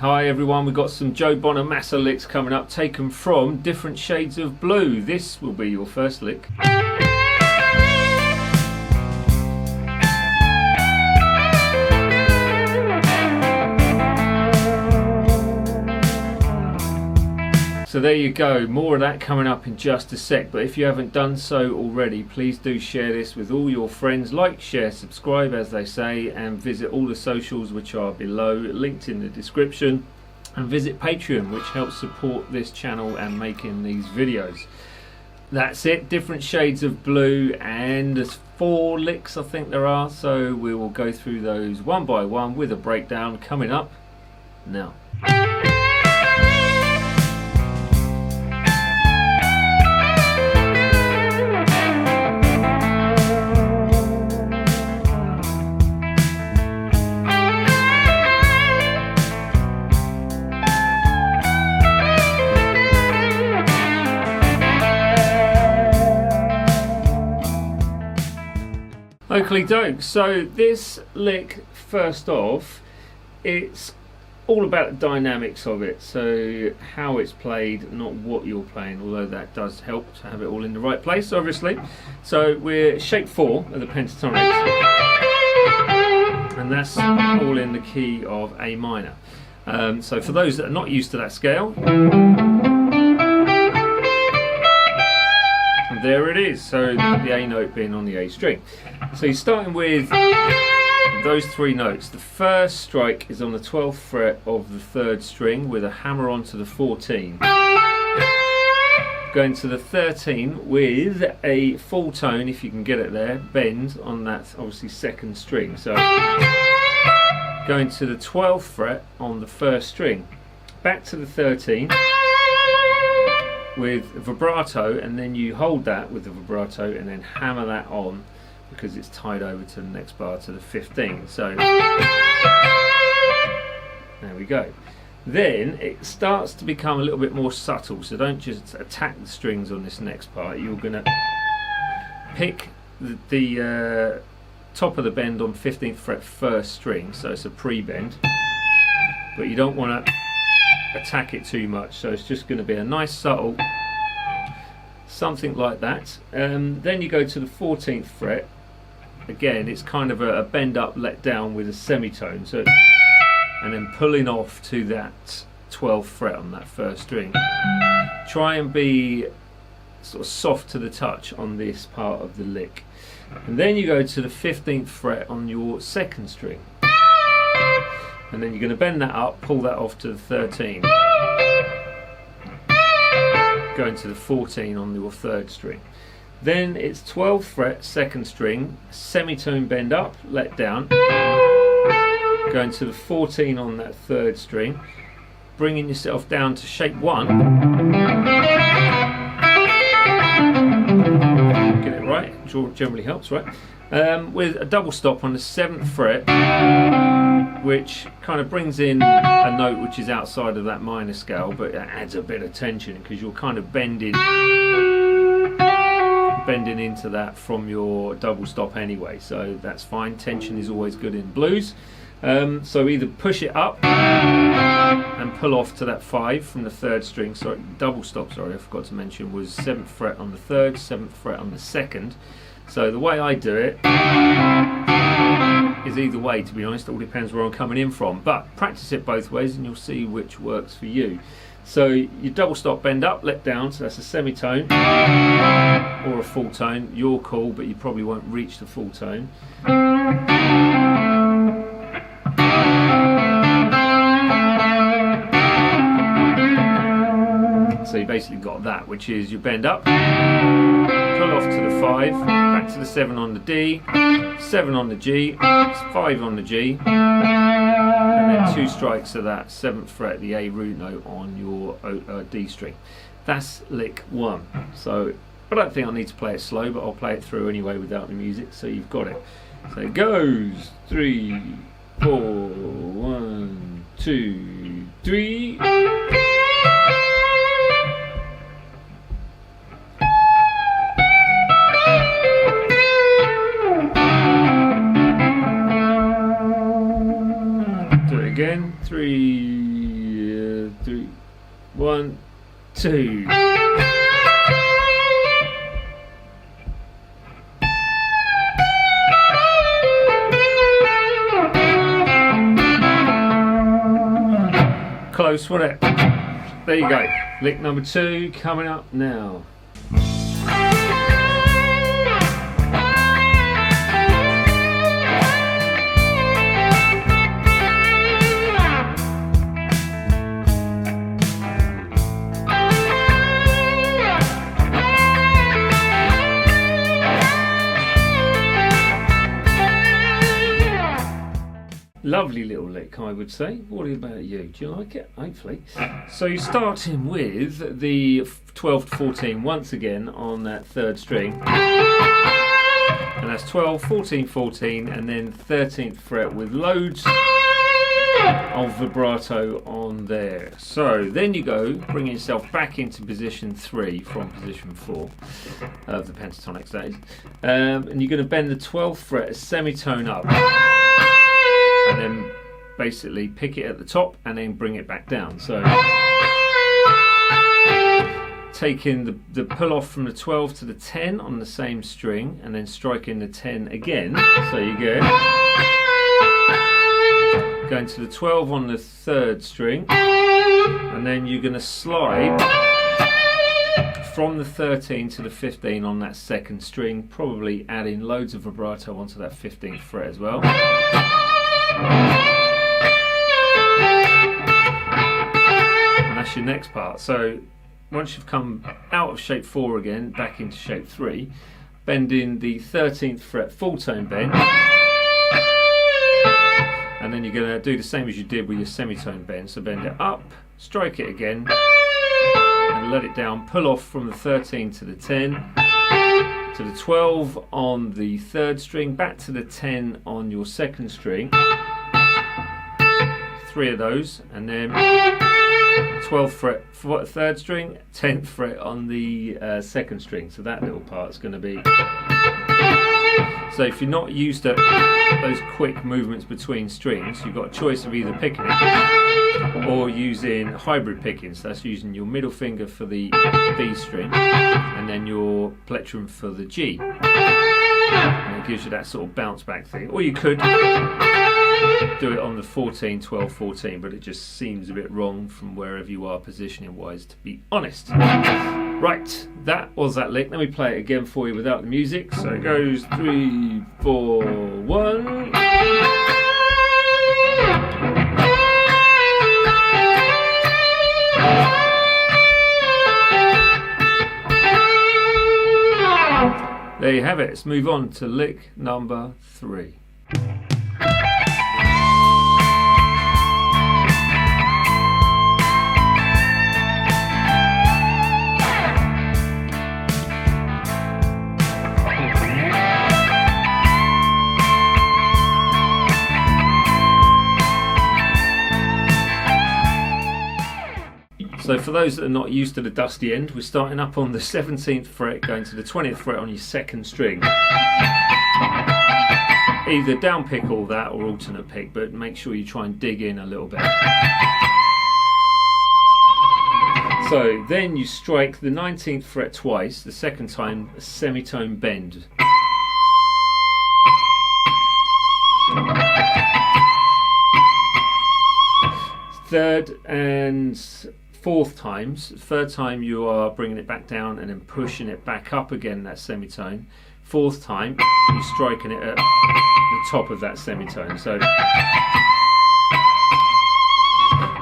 Hi everyone, we've got some Joe Bonamassa licks coming up, taken from Different Shades of Blue. This will be your first lick. So there you go, more of that coming up in just a sec, but if you haven't done so already, please do share this with all your friends. Like, share, subscribe as they say, and visit all the socials which are below, linked in the description, and visit Patreon, which helps support this channel and making these videos. That's it, Different Shades of Blue, and there's 4 licks I think there are, so we will go through those one by one with a breakdown coming up now. Oakley doke. So this lick, first off, it's all about the dynamics of it, so how it's played, not what you're playing, although that does help to have it all in the right place, obviously. So we're shape 4 of the pentatonic, and that's all in the key of A minor. So for those that are not used to that scale, there it is, so the A note being on the A string. So you're starting with those 3 notes. The first strike is on the 12th fret of the 3rd string with a hammer onto the 14. Going to the 13 with a full tone, if you can get it there, bend on that obviously 2nd string. So going to the 12th fret on the 1st string. Back to the 13. With vibrato, and then you hold that with the vibrato and then hammer that on because it's tied over to the next bar, to the 15. So there we go. Then it starts to become a little bit more subtle, so don't just attack the strings on this next part. You're going to pick the top of the bend on 15th fret 1st string, so it's a pre-bend, but you don't want to attack it too much, so it's just going to be a nice subtle something like that. Then you go to the 14th fret. Again, it's kind of a bend up, let down with a semitone, so and then pulling off to that 12th fret on that 1st string. Try and be sort of soft to the touch on this part of the lick, and then you go to the 15th fret on your 2nd string. And then you're going to bend that up, pull that off to the 13. Going to the 14 on your 3rd string. Then it's 12th fret, 2nd string, semitone bend up, let down. Going to the 14 on that 3rd string, bringing yourself down to shape 1. Get it right, generally helps, right? With a double stop on the 7th fret, which kind of brings in a note which is outside of that minor scale, but it adds a bit of tension because you're kind of bending into that from your double stop anyway, so that's fine. Tension is always good in blues. So either push it up and pull off to that 5 from the 3rd string. Sorry, double stop, sorry, I forgot to mention, was 7th fret on the 3rd, 7th fret on the 2nd. So the way I do it is either way, to be honest. It all depends where I'm coming in from, but practice it both ways and you'll see which works for you. So you double stop, bend up, let down, so that's a semitone or a full tone, your call, but you probably won't reach the full tone. So you basically got that, which is you bend up, pull off to the 5, back to the 7 on the D, 7 on the G, 5 on the G, and then 2 strikes of that 7th fret, the A root note on your D string. That's lick 1. So I don't think I need to play it slow, but I'll play it through anyway without the music, so you've got it. So it goes 3, 4, 1, 2, 3. Do it again. 3, 3, 1, 2. Close, wasn't it? There you go. Lick number 2 coming up now. Lovely little lick, I would say. What about you? Do you like it? Hopefully. So you're starting with the 12 to 14 once again on that 3rd string. And that's 12, 14, 14, and then 13th fret with loads of vibrato on there. So then you go, bring yourself back into position 3 from position 4 of the pentatonic stage. And you're going to bend the 12th fret a semitone up. And then basically pick it at the top and then bring it back down. So taking the pull off from the 12 to the 10 on the same string and then striking the 10 again. So you go going to the 12 on the 3rd string, and then you're going to slide from the 13 to the 15 on that 2nd string, probably adding loads of vibrato onto that 15th fret as well. And that's your next part. So once you've come out of shape 4 again, back into shape 3, bending the 13th fret full tone bend, and then you're going to do the same as you did with your semitone bend. So bend it up, strike it again, and let it down, pull off from the 13 to the 10, to the 12 on the 3rd string, back to the 10 on your 2nd string, 3 of those, and then 12th fret for 3rd string, 10th fret on the 2nd string. So that little part's going to be. So if you're not used to those quick movements between strings, you've got a choice of either picking it or using hybrid picking. So that's using your middle finger for the B string and then your plectrum for the G. And it gives you that sort of bounce back thing. Or you could do it on the 14, 12, 14, but it just seems a bit wrong from wherever you are positioning wise, to be honest. Right, that was that lick. Let me play it again for you without the music. So it goes 3, 4, 1. There you have it. Let's move on to lick number 3. So for those that are not used to the dusty end, we're starting up on the 17th fret, going to the 20th fret on your 2nd string. Either down pick all that or alternate pick, but make sure you try and dig in a little bit. So then you strike the 19th fret twice, the 2nd time a semitone bend. Third and 4th times. 3rd time you are bringing it back down and then pushing it back up again, that semitone. 4th time you're striking it at the top of that semitone. So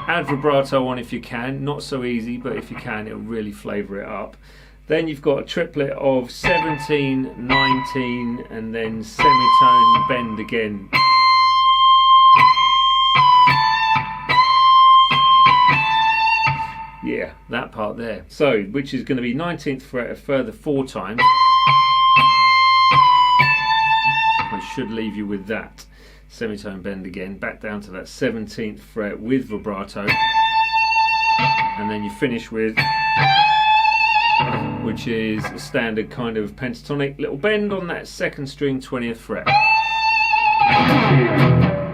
add vibrato on if you can, not so easy, but if you can it'll really flavour it up. Then you've got a triplet of 17, 19 and then semitone bend again. Yeah, that part there. So, which is going to be 19th fret a further 4 times. I should leave you with that. Semitone bend again, back down to that 17th fret with vibrato. And then you finish with, which is a standard kind of pentatonic little bend on that 2nd string 20th fret.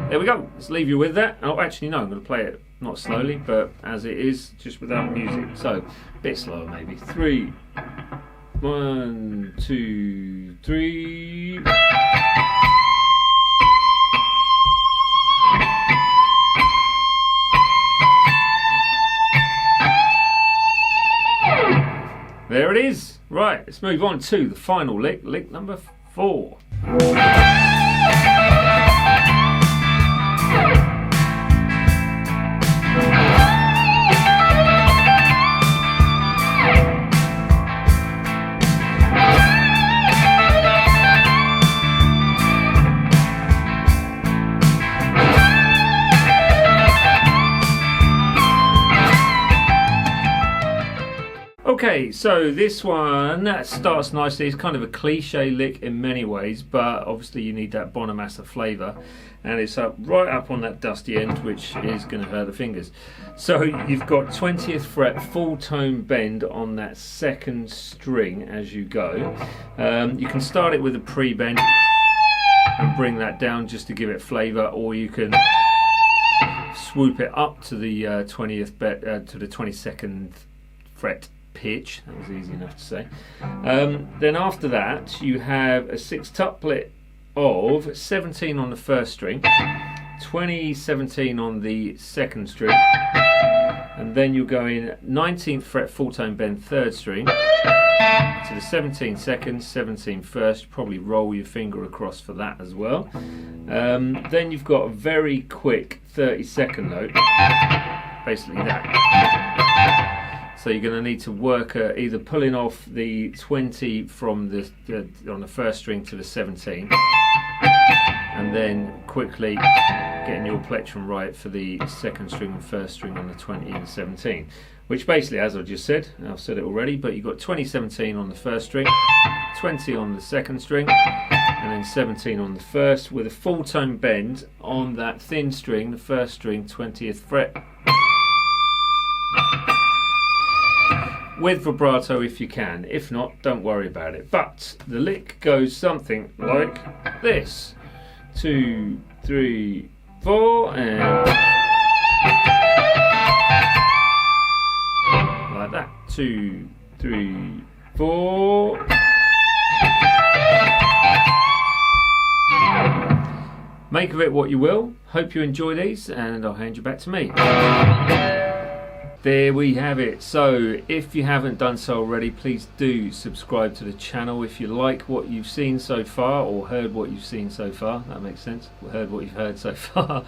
there we go. Let's leave you with that. Oh, actually, no, I'm going to play it not slowly, but as it is, just without music. So, a bit slower maybe. 3, 1, 2, 3. There it is. Right, let's move on to the final lick, lick number 4. Okay, so this one starts nicely. It's kind of a cliche lick in many ways, but obviously you need that Bonamassa flavour, and it's up right up on that dusty end, which is going to hurt the fingers. So you've got 20th fret full tone bend on that second string as you go. You can start it with a pre-bend and bring that down just to give it flavour, or you can swoop it up to the 22nd fret pitch. That was easy enough to say. Then after that you have a 6-tuplet of 17 on the first string, 20, 17 on the second string, and then you're going 19th fret full tone bend third string to the 17 second, 17 first. Probably roll your finger across for that as well. Then you've got a very quick 32nd note, basically that. So you're going to need to work either pulling off the 20 from the on the first string to the 17, and then quickly getting your plectrum right for the second string and first string on the 20 and 17. Which basically, as I just said, I've said it already, but you've got 20, 17 on the first string, 20 on the second string, and then 17 on the first, with a full tone bend on that thin string, the first string, 20th fret. With vibrato if you can. If not, don't worry about it. But the lick goes something like this. 2, 3, 4, and like that. 2, 3, 4. Make of it what you will. Hope you enjoy these, and I'll hand you back to me. There we have it. So if you haven't done so already, please do subscribe to the channel. If you like what you've seen so far, or heard what you've seen so far, that makes sense, heard what you've heard so far,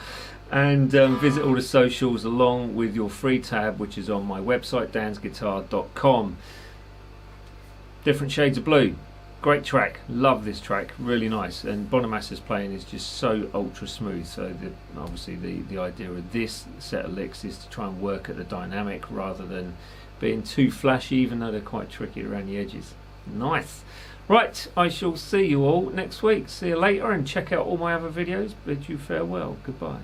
and visit all the socials along with your free tab, which is on my website, dansguitar.com. Different Shades of Blue, great track, love this track, really nice, and Bonamassa's playing is just so ultra smooth. So obviously the idea of this set of licks is to try and work at the dynamic rather than being too flashy, even though they're quite tricky around the edges. Nice. Right, I shall see you all next week. See you later, and check out all my other videos. Bid you farewell. Goodbye.